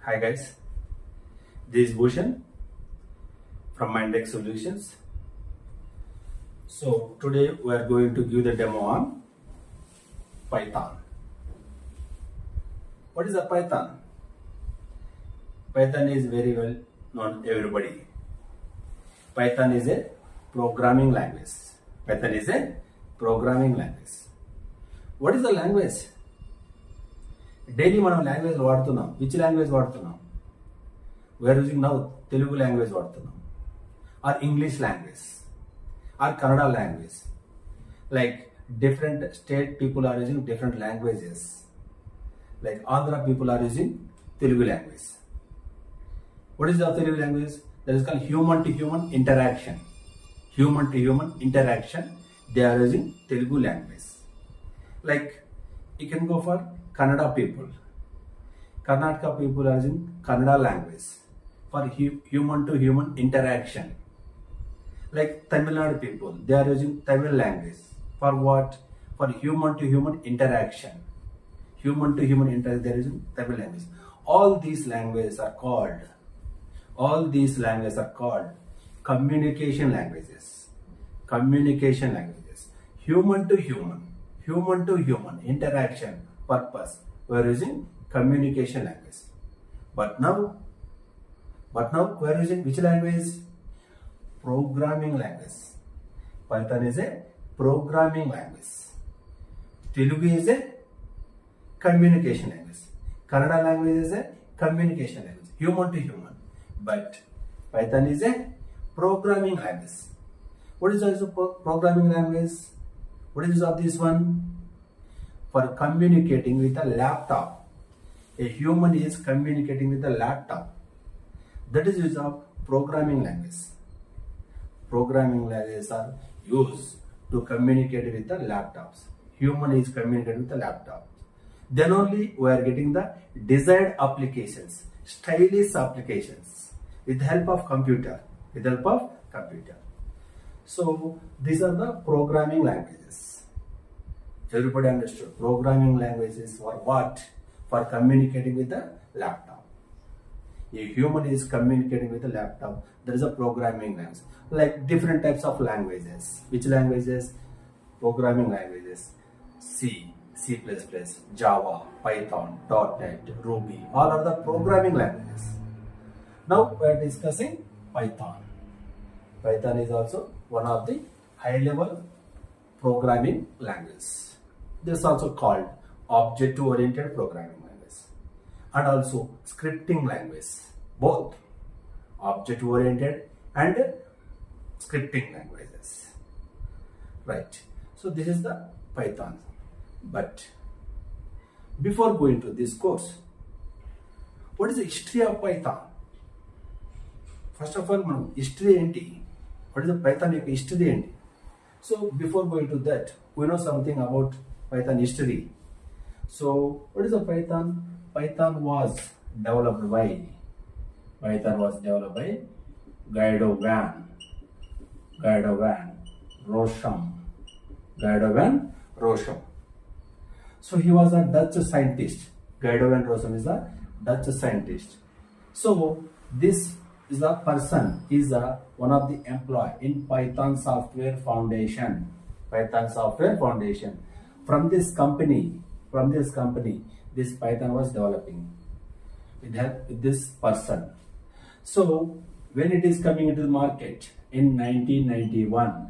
Hi guys, this is Bhushan from Mindex Solutions. So today we are going to give the demo on Python. What is a Python? Python is very well known to everybody. Python is a programming language. Python is a programming language. What is the language? Daily మనం language వాడుతున్నాం. Which language వాడుతున్నాం? We are using now Telugu language వాడుతున్నాం, or English language, or Kannada language. Like different state people are using different languages. Like Andhra people are using Telugu language. What is the Telugu language? That is called human to human interaction. Human to human interaction. They are using Telugu language. Like you can go for Kannada people. Karnataka people are using Kannada language for human to human interaction. Like Tamil Nadu people, they are using Tamil language for what? For human to human interaction. Human to human interaction, they are using Tamil language. All these languages are called communication languages. Communication languages. Human to human interaction purpose. We are using communication language. But now we are using which language? Programming language. Python is a programming language. Telugu is a communication language. Kannada language is a communication language. Human to human. But Python is a programming language. What is also programming language? What is of this one? For communicating with a laptop. A human is communicating with a laptop. That is use of programming language. Programming languages are used to communicate with the laptops. Human is communicating with the laptop. Then only we are getting the desired applications, stylish applications with the help of computer. So these are the programming languages. Everybody understood? Programming languages for what? For communicating with the laptop. A human is communicating with the laptop. There is a programming language. Like different types of languages. Which languages? Programming languages. C, C++, Java, Python, .NET, Ruby. All are the programming languages. Now we are discussing Python. Python is also one of the high-level programming languages. This is also called object-oriented programming language and also scripting language. Both object-oriented and scripting languages. Right. So this is the Python. But before going to this course, what is the history of Python? First of all, history enti. What is the Python history enti? So before going to that, we know something about Python history. So what is the Python? Python was developed by Guido van Rossum. So he was a Dutch scientist. Guido van Rossum is a Dutch scientist. So this is the person is one of the employee in Python Software Foundation. From this company, this Python was developing with this person. So when it is coming into the market in 1991,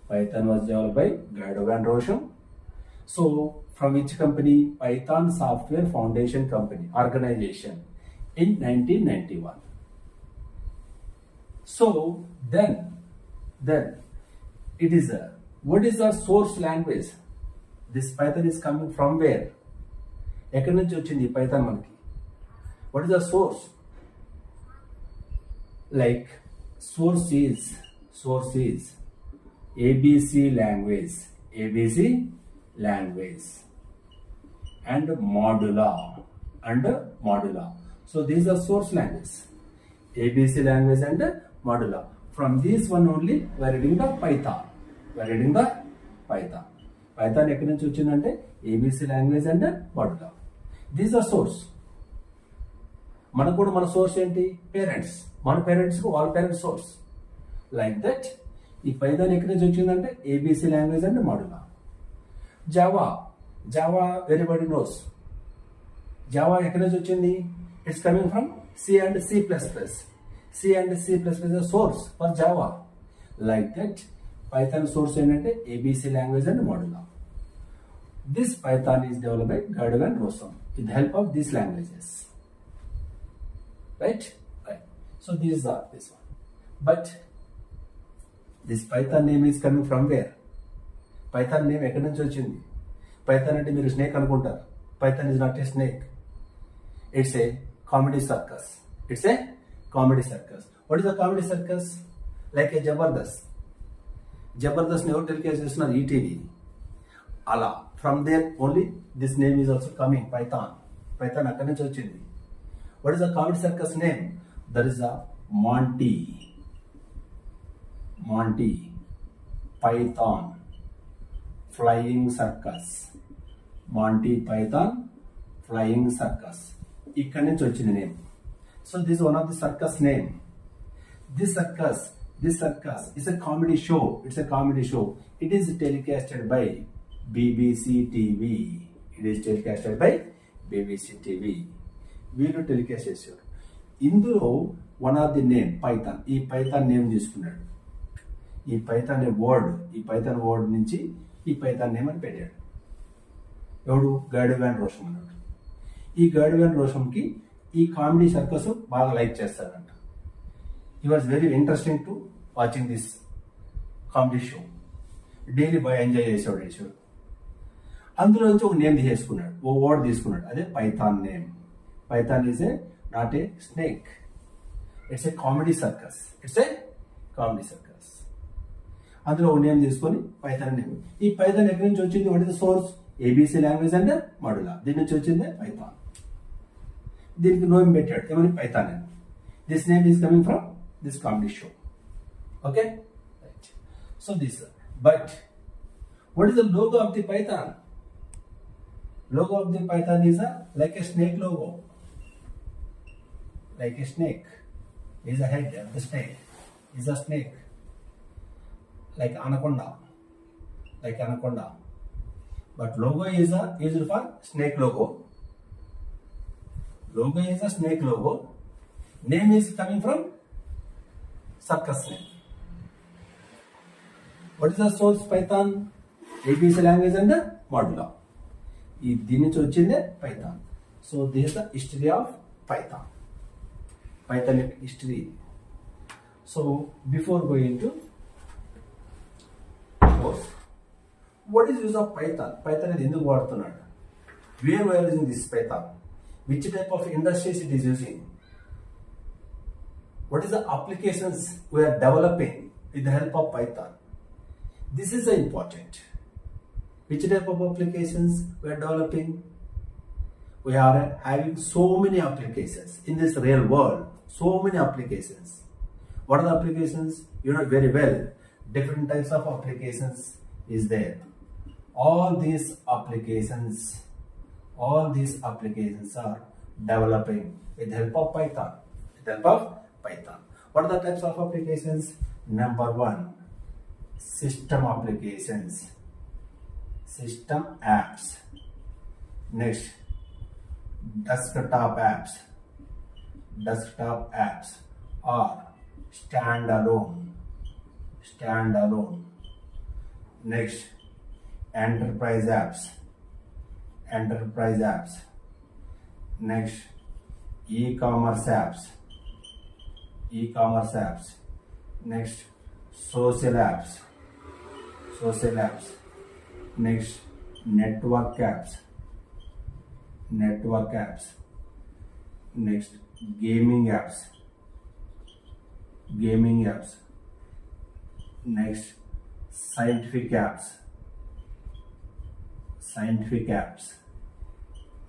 Python was developed by Guido van Rossum. So from which company? Python Software Foundation company organization. In 1991. So then it is what is the source language? This Python is coming from where? ఎక్కడి నుంచి వచ్చింది Python మనకి? What is the source? Like source is ABC language and modular. So these are source language, ABC language and modular. From this one only we are reading the Python. Python ఎక్కడి నుంచి వచ్చిందంటే ABC language and modular. These are source. మనకు కూడా మన source ఏంటి? Parents. మన పేరెంట్స్కి వాళ్ళ పేరెంట్స్ సోర్స్. లైక్ దట్ ఈ పైథాన్ ఎక్కడి నుంచి వచ్చిందంటే ABC language and Modula. Java everybody knows. Java ఎక్కడి నుంచి వచ్చింది? It's coming from C and C plus plus. C and C plus plus source for Java. Like that Python source ఏంటంటే ABC language and Modula. This Python is developed by Gadu and Rossum with the help of these languages. Right? So these are this one. But this Python name is coming from where? Python name ఎక్కడి నుంచి వచ్చింది? Python అంటే మీరు snake అనుకుంటారు. Python is not a snake. It's a comedy circus. It's a comedy circus. What is a comedy circus? Like a Jabardast. Jabardast ని ఎవరు telecast చేస్తున్నారు? ETV. అలా from there only this name is also coming. Python అక్కడి నుంచి వచ్చింది. What is the comedy circus name? That is the Monty Python flying circus. Monty Python flying circus ఇక్కడి నుంచి వచ్చింది name. So this one of the circus name. This circus is a comedy show. It's a comedy show. It is telecasted by BBC TV. It is telecasted by BBC TV. వీళ్ళు telecast చేశారు. ఇందులో one of the name Python. ఈ Python name తీసుకున్నాడు. ఈ Python word నుంచి ఈ Python name అని పెట్టాడు. ఎవడు? గైడ్ వ్యాన్ రోషం అన్నాడు. ఈ గైడ్ వ్యాన్ రోషంకి ఈ కామెడీ సర్కస్ బాగా లైక్ చేస్తాడంట. He was very interesting to watching this comedy show. Daily బాగా ఎంజాయ్ చేసేవాడు. అందులో నుంచి ఒక నేమ్ తీసుకున్నాడు, ఓ వర్డ్ తీసుకున్నాడు. అదే Python name. Python is a not a snake. It's a comedy circus. అందులో ఒక నేమ్ తీసుకొని పైథాన్ నేమ్. ఈ పైథాన్ ఎక్కడి నుంచి వచ్చింది? What is the source? ABC language and Modula. దీని నుంచి వచ్చింది పైథాన్. దీనికి నేమ్ పెట్టాడు ఏమని? పైథాన్ అని. This name is coming from this comedy show. Okay? Right. So this. But what is the logo of the Python? Logo of the Python is like a snake logo. Like a snake. Is a head of the snake. Is a snake. Like anaconda. But logo is used for snake logo. Logo is a snake logo. Name is coming from circus name. What is the source? Python, ABC language and Modula. దీని నుంచి వచ్చిందే Python. So this is the history of Python. Python యొక్క history. So before going to course, what is use of Python? Python అనేది ఎందుకు వాడుతున్నాడు? Where we are using this Python? Which type of industries it is using? What is the applications we are developing with the help of Python? This is important. Which type of applications we are developing? We are having so many applications in this real world. So many applications. What are the applications? You know very well. Different types of applications is there. All these applications are developing with the help of Python. What are the types of applications? Number one, system applications, system apps. Next, desktop apps or standalone. Next, enterprise apps. Next, e-commerce apps. Next, social apps. Next, network apps. Next, gaming apps. Next, scientific apps.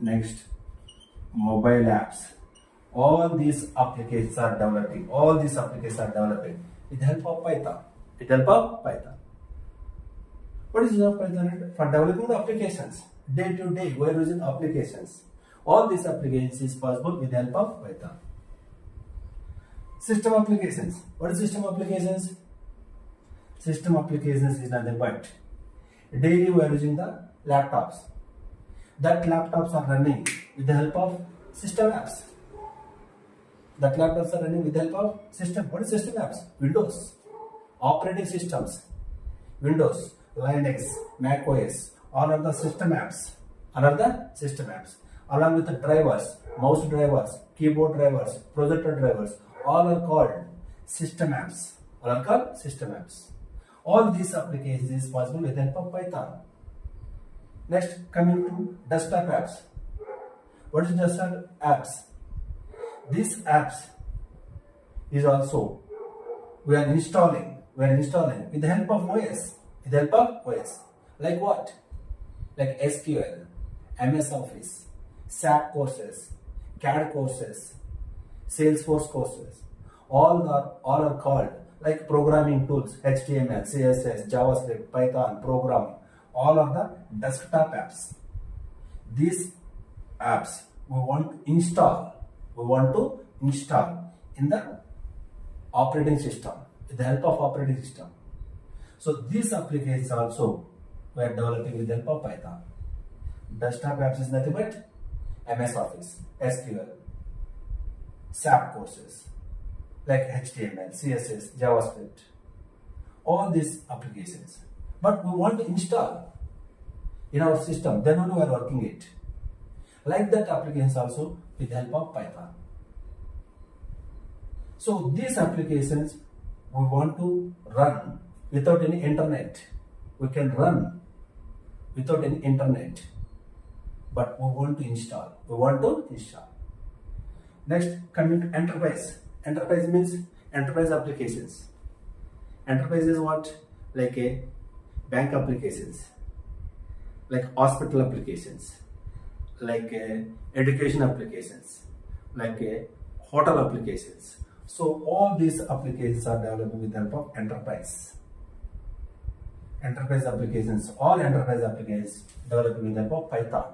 Next, mobile apps. All these applications are developing with the help of Python. What is the Python? For developing the applications. Day to day, we are using applications. All these applications is possible with the help of Python. System applications. What is system applications? System applications is nothing but daily we are using the laptops. That laptops are running with the help of system apps. That laptops are running with the help of system. What is system apps? Windows, operating systems, Windows, Linux, Mac OS, all are the system apps. All are the system apps. Along with the drivers, mouse drivers, keyboard drivers, projector drivers, all are called system apps. All are called system apps. All these applications is possible with the help of Python. Next, coming to desktop apps. What is desktop apps? These apps is also we are installing with the help of OS. With the help of OS. Like what? Like SQL, MS Office, SAP courses, CAD courses, Salesforce courses. All are called like programming tools, HTML, CSS, JavaScript, Python, programming. All are the desktop apps. These apps we want to install in the operating system with the help of operating system. So these applications also we are developing with the help of Python. Desktop apps is nothing but MS Office, SQL, SAP courses like HTML, CSS, JavaScript, all these applications. But we want to install in our system, then only we are working it. Like that applications also with the help of Python. So these applications we want to run without any internet. We can run without any internet. But we want to install. Next, coming to enterprise. Enterprise means enterprise applications. Enterprise is what? Like a bank applications, like hospital applications, like education applications, like hotel applications. So all these applications are developed with the help of enterprise. Enterprise applications, all enterprise applications developed with the help of Python.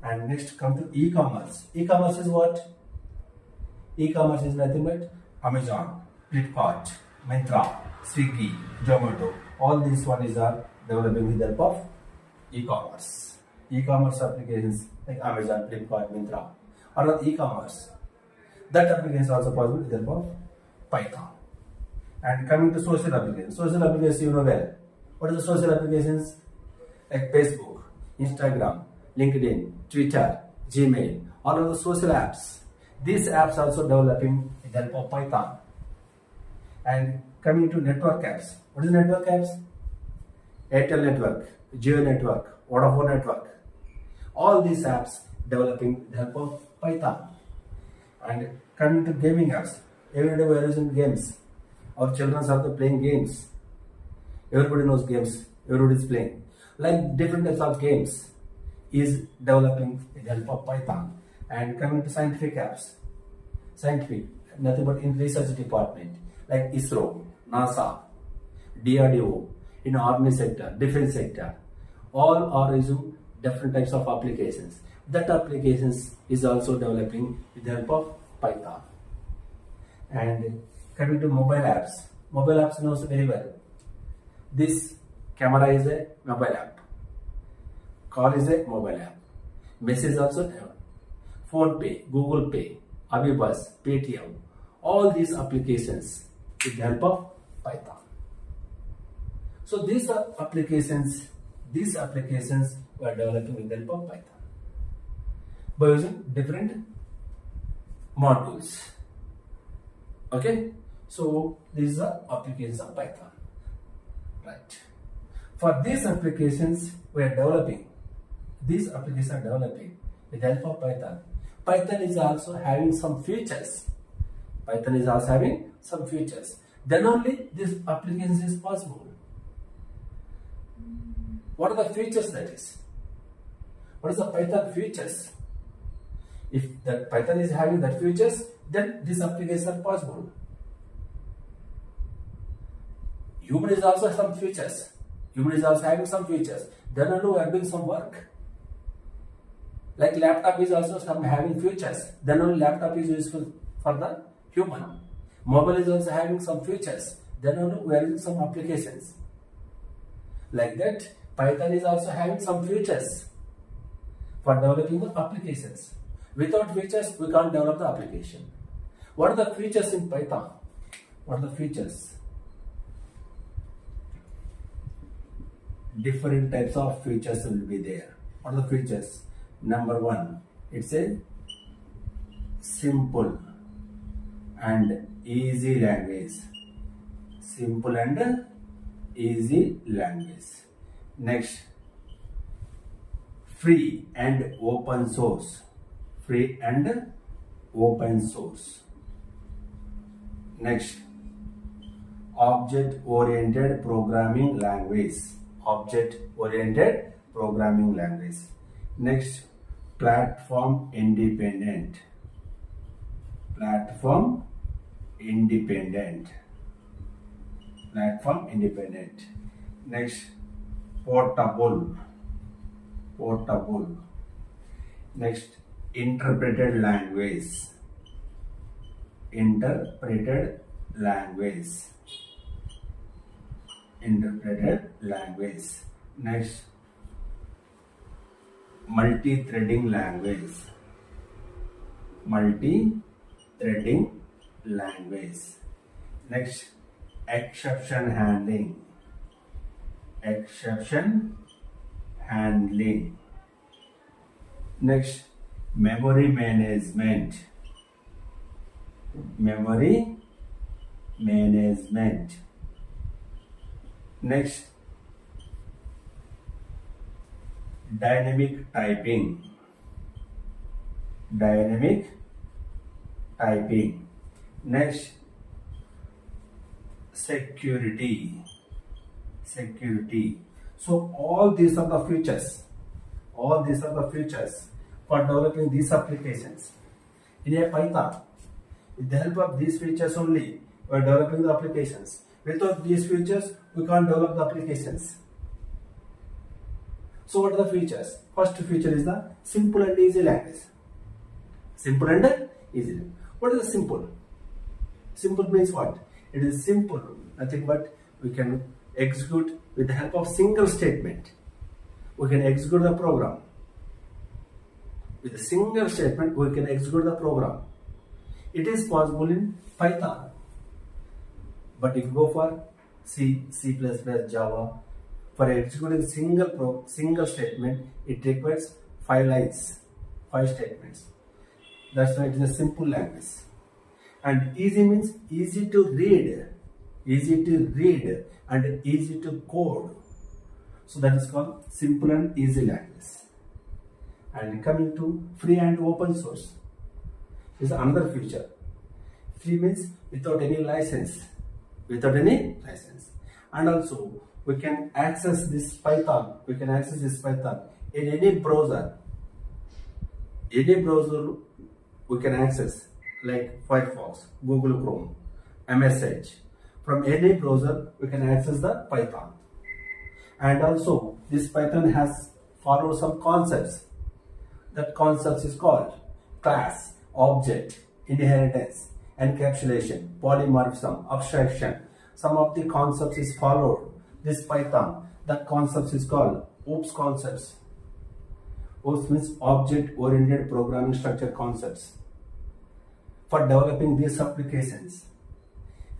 And next come to e-commerce. E-commerce is what? E-commerce is nothing but Amazon, Flipkart, Myntra, Swiggy, Zomato. All these ones are developing with the help of e-commerce. E-commerce applications like Amazon, Flipkart, Myntra are e-commerce. That application is also possible with the help of Python. And coming to social applications. Social applications you know well. What are the social applications? Like Facebook, Instagram, LinkedIn, Twitter, Gmail. All of the social apps. These apps also developing with the help of Python. And coming to network apps. What is network apps? Airtel network, Jio network, Vodafone network. All these apps developing with the help of Python. And coming to gaming apps. Every day we are using games. Our children are playing games. Everybody knows games. Everybody is playing. Like different types of games is developing with the help of Python. And coming to scientific apps. Scientific, nothing but in research department. Like ISRO, NASA, DRDO, in army sector, defense sector. All are using different types of applications. That applications is also developing with the help of Python. And coming to mobile apps. Mobile apps knows very well. This camera is a mobile app. Call is a mobile app. Message also. Phone Pay, Google Pay, Avibus, Paytm. All these applications with the help of Python. So these are applications. These applications were developing with the help of Python by using different modules. Okay, so these are applications of Python. Right. For these applications, we are developing. These applications are developing with the help of Python. Python is also having some features. Then only this application is possible. What are the features that is? What is the Python features? If the Python is having that features, then this application is possible. Human is also some features. Human is also having some features. Then only we are doing some work. Like laptop is also some having features. Then only laptop is useful for the human. Mobile is also having some features. Then only we are using some applications. Like that, Python is also having some features for developing the applications. Without features, we can't develop the application. What are the features in Python? What are the features? Different types of features will be there. What are the features? Number one, it's a simple and easy language. Simple and easy language. Next, free and open source. Free and open source. Next, object-oriented programming language. Object-oriented programming language. Next, platform independent. Platform independent. Platform independent. Next, portable. Portable. Next, interpreted language. Interpreted language. Interpreted language. Next, multi-threading language. Multi-threading language. Next, exception handling. Exception handling. Next, memory management. Memory management. Next, dynamic typing. Dynamic typing. Next, security. Security. So all these are the features. All these are the features for developing these applications. In a Python, with the help of these features only, we are developing the applications. Without these features, we can't develop the applications. So what are the features? First feature is the simple and easy language. Simple and easy. What is the simple? Simple means what? It is simple, nothing but we can execute with the help of single statement. We can execute the program. With a single statement, we can execute the program. It is possible in Python. But if you go for C, C++, Java, for executing single statement, it requires 5 lines, 5 statements. That's why it is a simple language. And easy means easy to read and easy to code. So that is called simple and easy language. And coming to free and open source is another feature. Free means without any license. Without any license. And also we can access this Python. We can access this Python in any browser. Any browser we can access, like Firefox, Google Chrome, MS Edge. From any browser we can access the Python. And also this Python has followed some concepts. That concepts is called class, object, inheritance, encapsulation, polymorphism, abstraction. Some of the concepts is followed. This Python, that concepts is called OOPS concepts. OOPS means object-oriented programming structure concepts for developing these applications.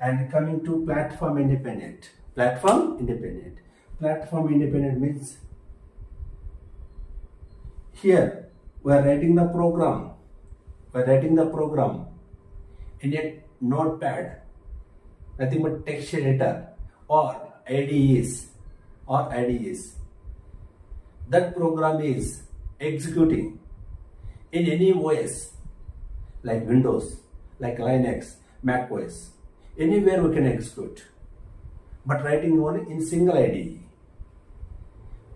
And coming to platform independent. Platform independent. Platform independent means here we are writing the program. We are writing the program in a notepad, nothing but text editor or IDEs. That program is executing in any OS like Windows, like Linux, Mac OS. Anywhere we can execute, but writing only in single IDE.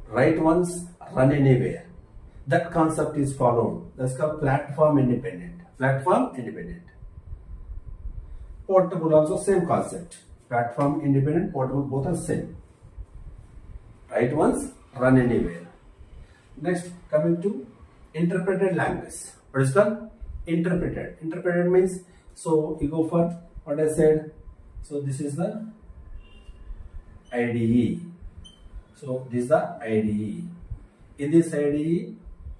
Write once, run anywhere. That concept is followed. That's called platform independent. Platform independent. Portable also same concept. Platform independent, portable, both are same. Write once, run anywhere. Next, coming to interpreted language. What is called interpreted? Interpreted means, so you go for what I said. So this is the IDE. So this is the IDE. In this IDE,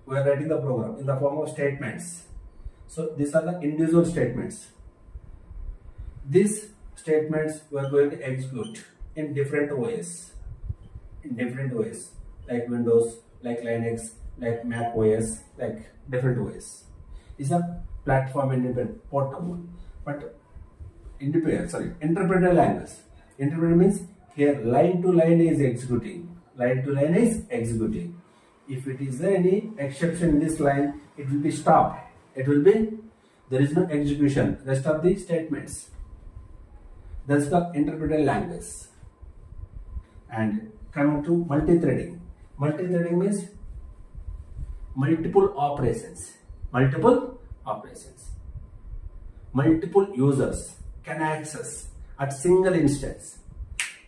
we are writing the program in the form of statements. So these are the individual statements. These statements we are going to execute in different ways. In different ways, like Windows, like Linux, like Mac OS, like different ways. These are platform independent, portable, but interpreted language. Interpreted means here line to line is executing. Line to line is executing. If it is any exception in this line, it will be stopped. It will be, there is no execution. Rest of the statements. That's the interpreted language. And coming to multi-threading. Multi-threading means multiple operations. Multiple operations. Multiple users can access at single instance.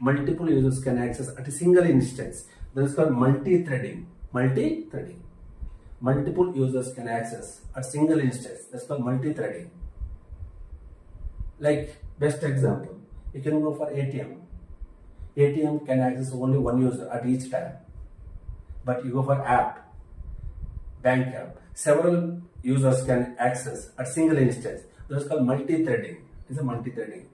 Multiple users can access at a single instance. That is called multi-threading. Multi-threading. Multiple users can access at single instance. That's called multi-threading. Like best example, you can go for ATM. ATM can access only one user at each time. But you go for app, bank app, several users can access at single instance. That's called multi-threading. It's a multi-threading.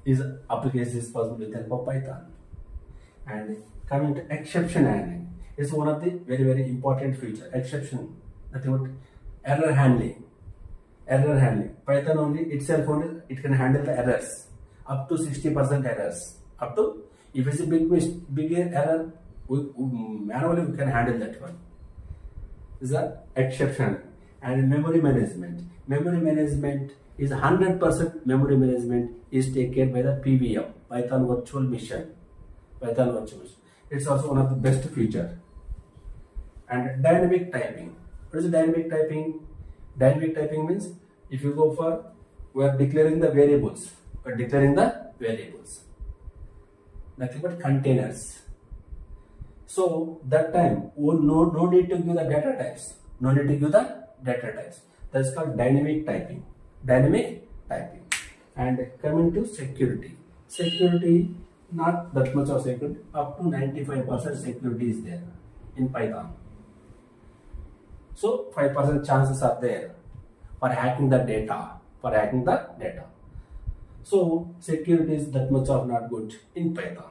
This application is possible with the help of Python. And coming to exception handling, it's one of the very, very important features. Exception, nothing but error handling. Error handling. Python only itself only, it can handle the errors. Up to 60% errors. Up to, if it's a big error, manually we can handle that one. This is an exception. And memory management. Memory management is 100% memory management is taken by the PVM, Python Virtual Machine. Python Virtual Machine. It's also one of the best feature. And dynamic typing. What is dynamic typing? Dynamic typing means if you go for, we are declaring the variables. We are declaring the variables. Nothing but containers. So that time, no need to give the data types. No need to give the data types. That's called dynamic typing. Dynamic typing. And coming to security. Security, not that much of security. Up to 95% security is there in Python. So 5% chances are there for hacking the data. So security is that much of not good in Python.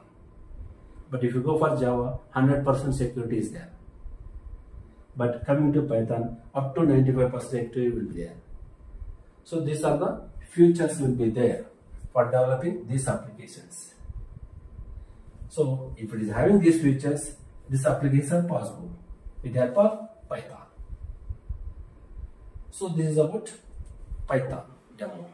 But if you go for Java, 100% security is there. But coming to Python, up to 95% security will be there. So these are the features will be there for developing these applications. So if it is having these features, this application is possible with the help of Python. So this is about Python demo.